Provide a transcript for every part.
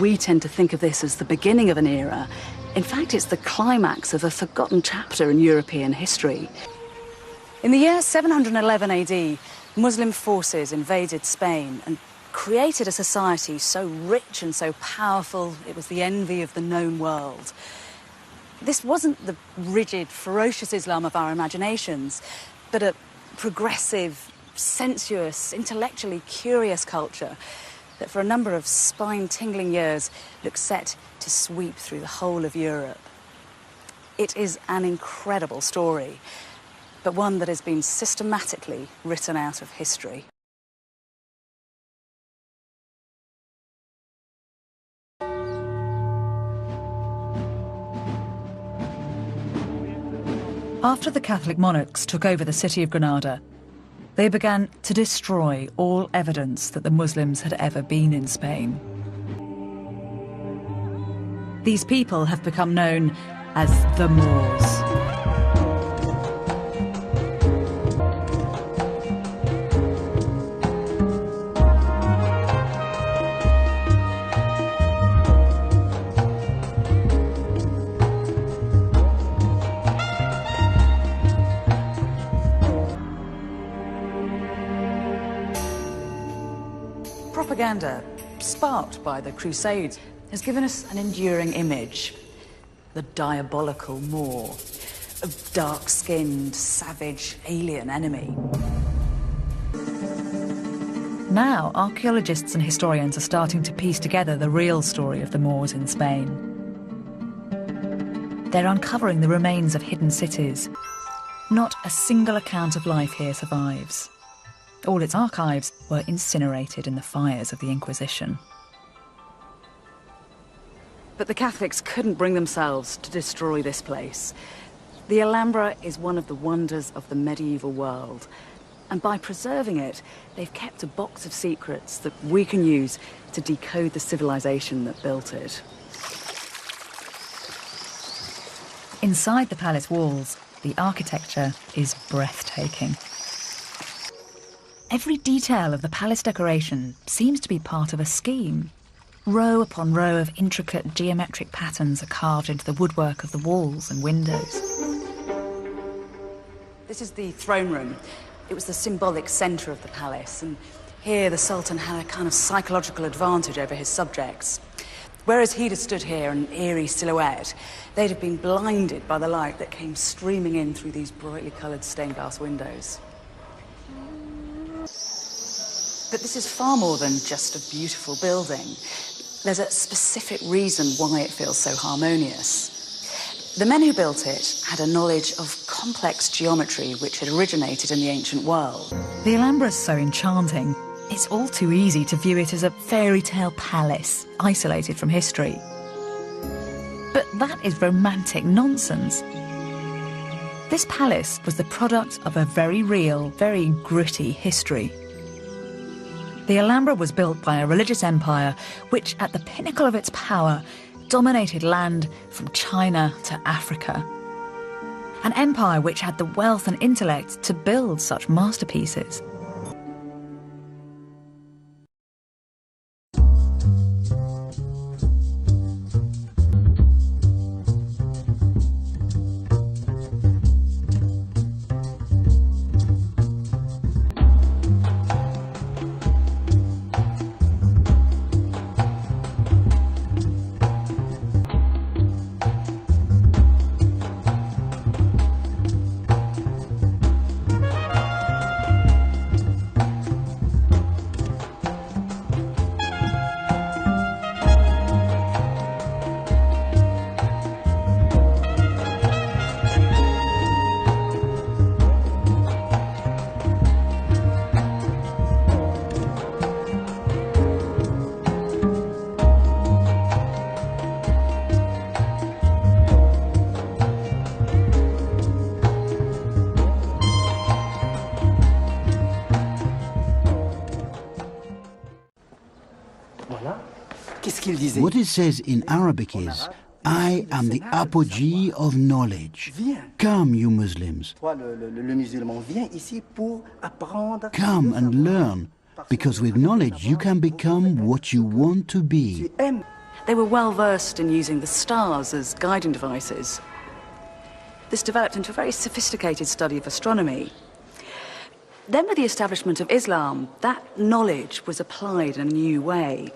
we tend to think of this as the beginning of an era, in fact, it's the climax of a forgotten chapter in European history. In the year 711 AD, Muslim forces invaded Spain and created a society so rich and so powerful, it was the envy of the known world. This wasn't the rigid, ferocious Islam of our imaginations, but a progressive, sensuous, intellectually curious culture that for a number of spine-tingling years looked set to sweep through the whole of Europe. It is an incredible story, but one that has been systematically written out of history. After the Catholic monarchs took over the city of Granada, they began to destroy all evidence that the Muslims had ever been in Spain. These people have become known as the Moors. Propaganda, sparked by the Crusades, has given us an enduring image. The diabolical Moor, a dark-skinned, savage, alien enemy. Now, archaeologists and historians are starting to piece together the real story of the Moors in Spain. They're uncovering the remains of hidden cities. Not a single account of life here survives. All its archives were incinerated in the fires of the Inquisition. But the Catholics couldn't bring themselves to destroy this place. The Alhambra is one of the wonders of the medieval world. And by preserving it, they've kept a box of secrets that we can use to decode the civilization that built it. Inside the palace walls, the architecture is breathtaking. Every detail of the palace decoration seems to be part of a scheme. Row upon row of intricate geometric patterns are carved into the woodwork of the walls and windows. This is the throne room. It was the symbolic centre of the palace, and here the Sultan had a kind of psychological advantage over his subjects. Whereas he'd have stood here, an eerie silhouette, they'd have been blinded by the light that came streaming in through these brightly coloured stained glass windows. But this is far more than just a beautiful building. There's a specific reason why it feels so harmonious. The men who built it had a knowledge of complex geometry which had originated in the ancient world. The Alhambra's so enchanting, it's all too easy to view it as a fairy tale palace, isolated from history. But that is romantic nonsense. This palace was the product of a very real, very gritty history. The Alhambra was built by a religious empire which, at the pinnacle of its power, dominated land from China to Africa. An empire which had the wealth and intellect to build such masterpieces. What it says in Arabic is, I am the apogee of knowledge. Come, you Muslims. Come and learn, because with knowledge you can become what you want to be. They were well versed in using the stars as guiding devices. This developed into a very sophisticated study of astronomy. Then with the establishment of Islam, that knowledge was applied in a new way.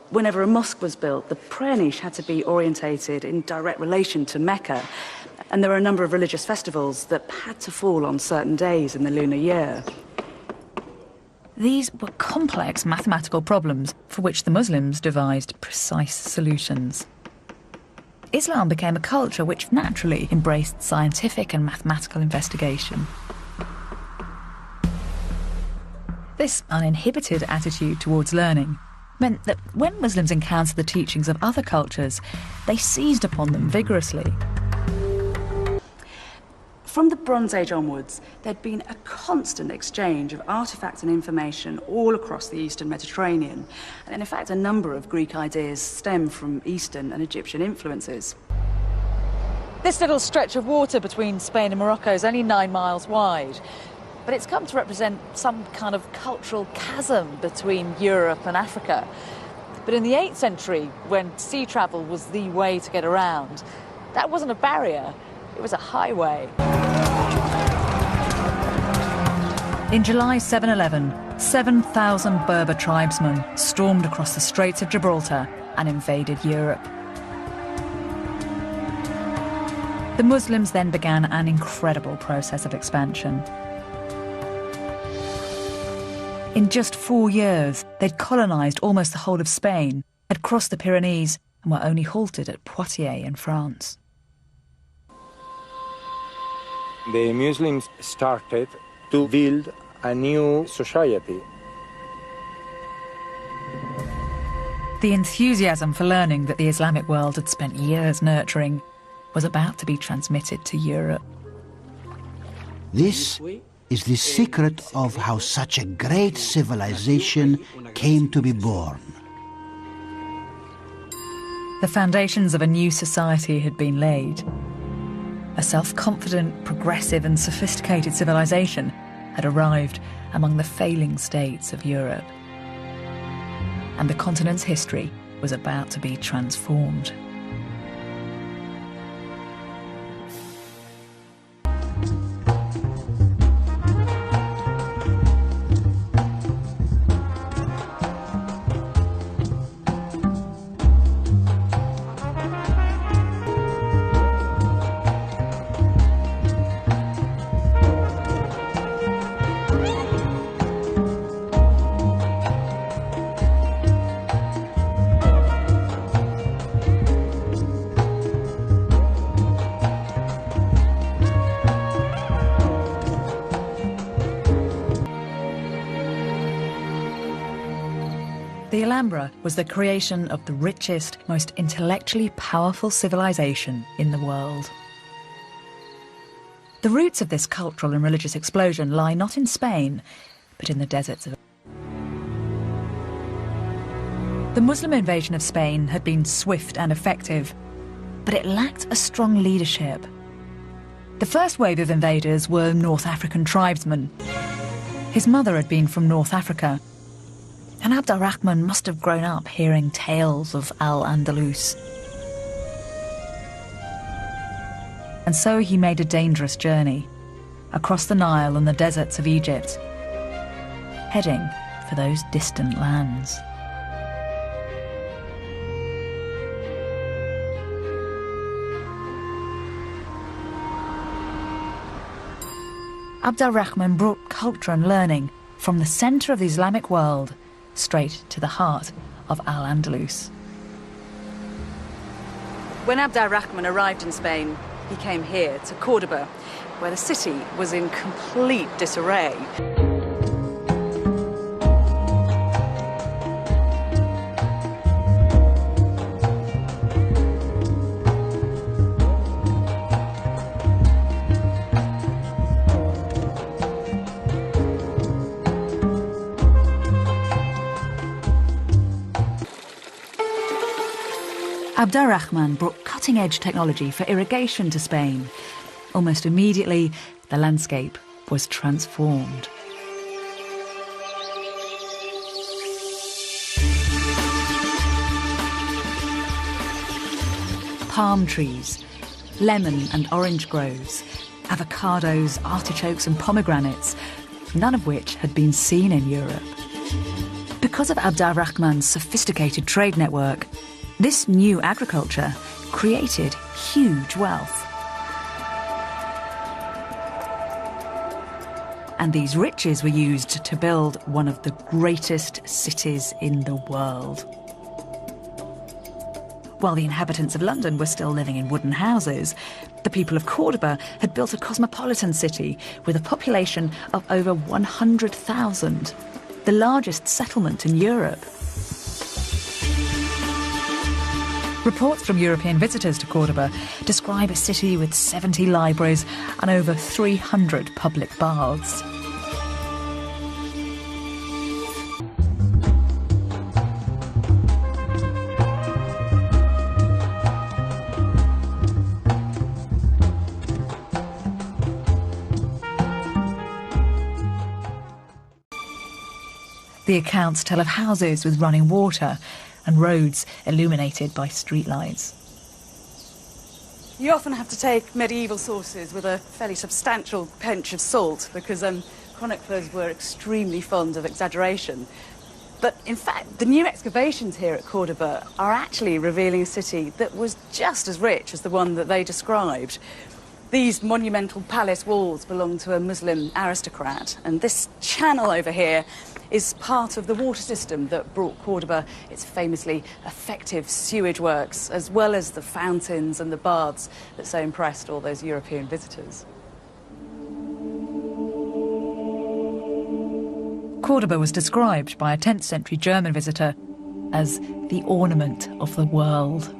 Whenever a mosque was built, the prayer niche had to be orientated in direct relation to Mecca, and there were a number of religious festivals that had to fall on certain days in the lunar year. These were complex mathematical problems for which the Muslims devised precise solutions. Islam became a culture which naturally embraced scientific and mathematical investigation. This uninhibited attitude towards learning meant that when Muslims encountered the teachings of other cultures, they seized upon them vigorously. From the Bronze Age onwards, there'd been a constant exchange of artifacts and information all across the Eastern Mediterranean. And in fact, a number of Greek ideas stem from Eastern and Egyptian influences. This little stretch of water between Spain and Morocco is only 9 miles wide, but it's come to represent some kind of cultural chasm between Europe and Africa. But in the 8th century, when sea travel was the way to get around, that wasn't a barrier, it was a highway. In July 711, 7,000 Berber tribesmen stormed across the Straits of Gibraltar and invaded Europe. The Muslims then began an incredible process of expansion. In just 4 years, they'd colonised almost the whole of Spain, had crossed the Pyrenees, and were only halted at Poitiers in France. The Muslims started to build a new society. The enthusiasm for learning that the Islamic world had spent years nurturing was about to be transmitted to Europe. This is the secret of how such a great civilization came to be born. The foundations of a new society had been laid. A self-confident, progressive and sophisticated civilization had arrived among the failing states of Europe. And the continent's history was about to be transformed. The Alhambra was the creation of the richest, most intellectually powerful civilization in the world. The roots of this cultural and religious explosion lie not in Spain, but in the deserts of... The Muslim invasion of Spain had been swift and effective, but it lacked a strong leadership. The first wave of invaders were North African tribesmen. His mother had been from North Africa, and Abd al-Rahman must have grown up hearing tales of Al-Andalus. And so he made a dangerous journey across the Nile and the deserts of Egypt, heading for those distant lands. Abd al-Rahman brought culture and learning from the centre of the Islamic world straight to the heart of Al-Andalus. When Abd al-Rahman arrived in Spain, he came here to Cordoba, where the city was in complete disarray. Abd al-Rahman brought cutting-edge technology for irrigation to Spain. Almost immediately, the landscape was transformed. palm trees, lemon and orange groves, avocados, artichokes and pomegranates, none of which had been seen in Europe. Because of Abd al-Rahman's sophisticated trade network, this new agriculture created huge wealth. And these riches were used to build one of the greatest cities in the world. While the inhabitants of London were still living in wooden houses, the people of Cordoba had built a cosmopolitan city with a population of over 100,000, the largest settlement in Europe. Reports from European visitors to Cordoba describe a city with 70 libraries and over 300 public baths. The accounts tell of houses with running water and roads illuminated by streetlights. You often have to take medieval sources with a fairly substantial pinch of salt because chroniclers were extremely fond of exaggeration. But in fact, the new excavations here at Cordoba are actually revealing a city that was just as rich as the one that they described. These monumental palace walls belong to a Muslim aristocrat, and this channel over here is part of the water system that brought Cordoba its famously effective sewage works, as well as the fountains and the baths that so impressed all those European visitors. Cordoba was described by a 10th century German visitor as the ornament of the world.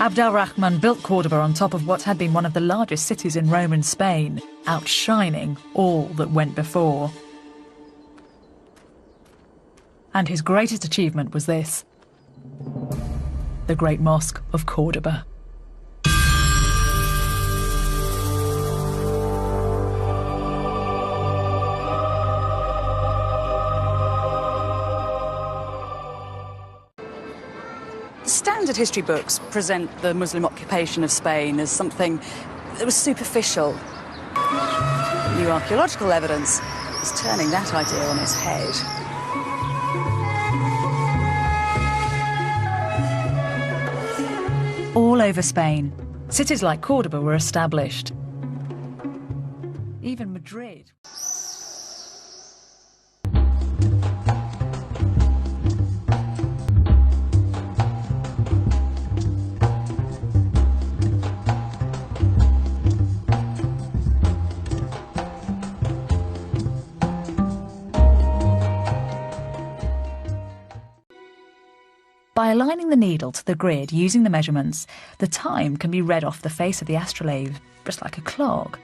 Abd al-Rahman built Cordoba on top of what had been one of the largest cities in Roman Spain, outshining all that went before. And his greatest achievement was this: the Great Mosque of Cordoba. Standard history books present the Muslim occupation of Spain as something that was superficial. New archaeological evidence is turning that idea on its head. All over Spain, cities like Cordoba were established. Even Madrid. By aligning the needle to the grid using the measurements, the time can be read off the face of the astrolabe, just like a clock.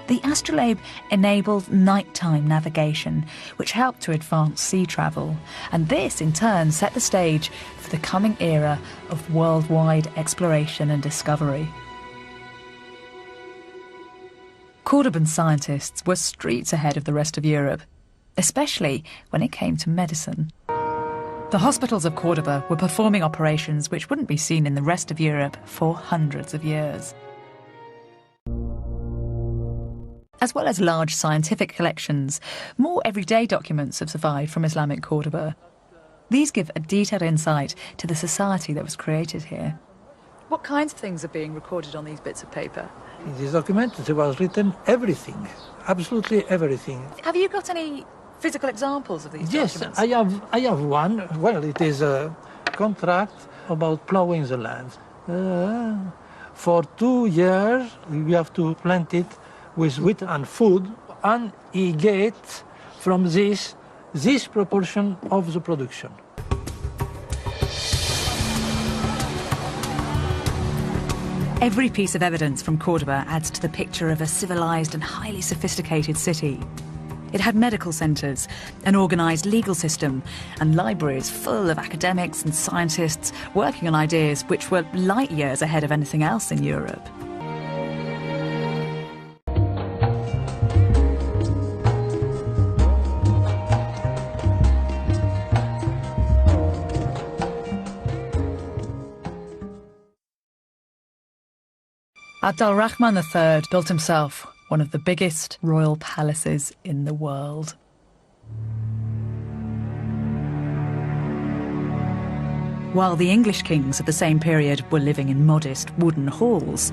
The astrolabe enabled nighttime navigation, which helped to advance sea travel, and this in turn set the stage for the coming era of worldwide exploration and discovery. Cordoban scientists were streets ahead of the rest of Europe, especially when it came to medicine. The hospitals of Cordoba were performing operations which wouldn't be seen in the rest of Europe for hundreds of years. As well as large scientific collections, more everyday documents have survived from Islamic Cordoba. These give a detailed insight to the society that was created here. What kinds of things are being recorded on these bits of paper? In this document there was written everything, absolutely everything. Have you got any physical examples of these documents? Yes, I have one. Well, it is a contract about plowing the land. For 2 years we have to plant it with wheat and food, and he gets from this proportion of the production. Every piece of evidence from Cordoba adds to the picture of a civilized and highly sophisticated city. It had medical centres, an organised legal system, and libraries full of academics and scientists working on ideas which were light years ahead of anything else in Europe. Abd al-Rahman III built himself one of the biggest royal palaces in the world. While the English kings of the same period were living in modest wooden halls,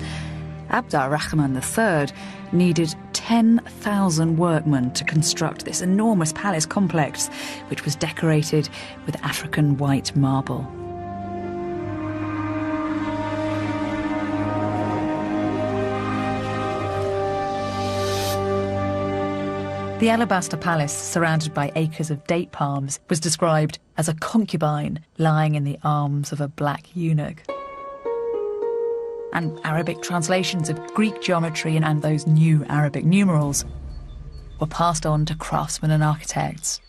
Abd al-Rahman III needed 10,000 workmen to construct this enormous palace complex, which was decorated with African white marble. The alabaster palace, surrounded by acres of date palms, was described as a concubine lying in the arms of a black eunuch. And Arabic translations of Greek geometry and those new Arabic numerals were passed on to craftsmen and architects.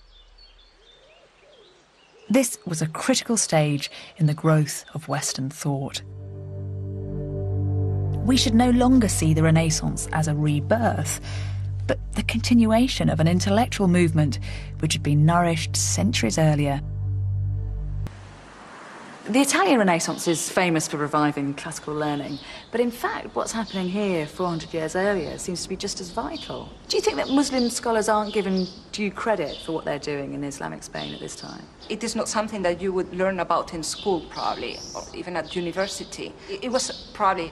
This was a critical stage in the growth of Western thought. We should no longer see the Renaissance as a rebirth, but the continuation of an intellectual movement which had been nourished centuries earlier. The Italian Renaissance is famous for reviving classical learning, but in fact what's happening here 400 years earlier seems to be just as vital. Do you think that Muslim scholars aren't given due credit for what they're doing in Islamic Spain at this time? It is not something that you would learn about in school, probably, or even at university. It was probably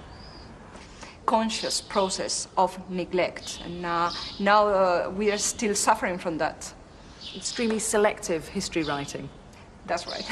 conscious process of neglect, and now we are still suffering from that. Extremely selective history writing. That's right.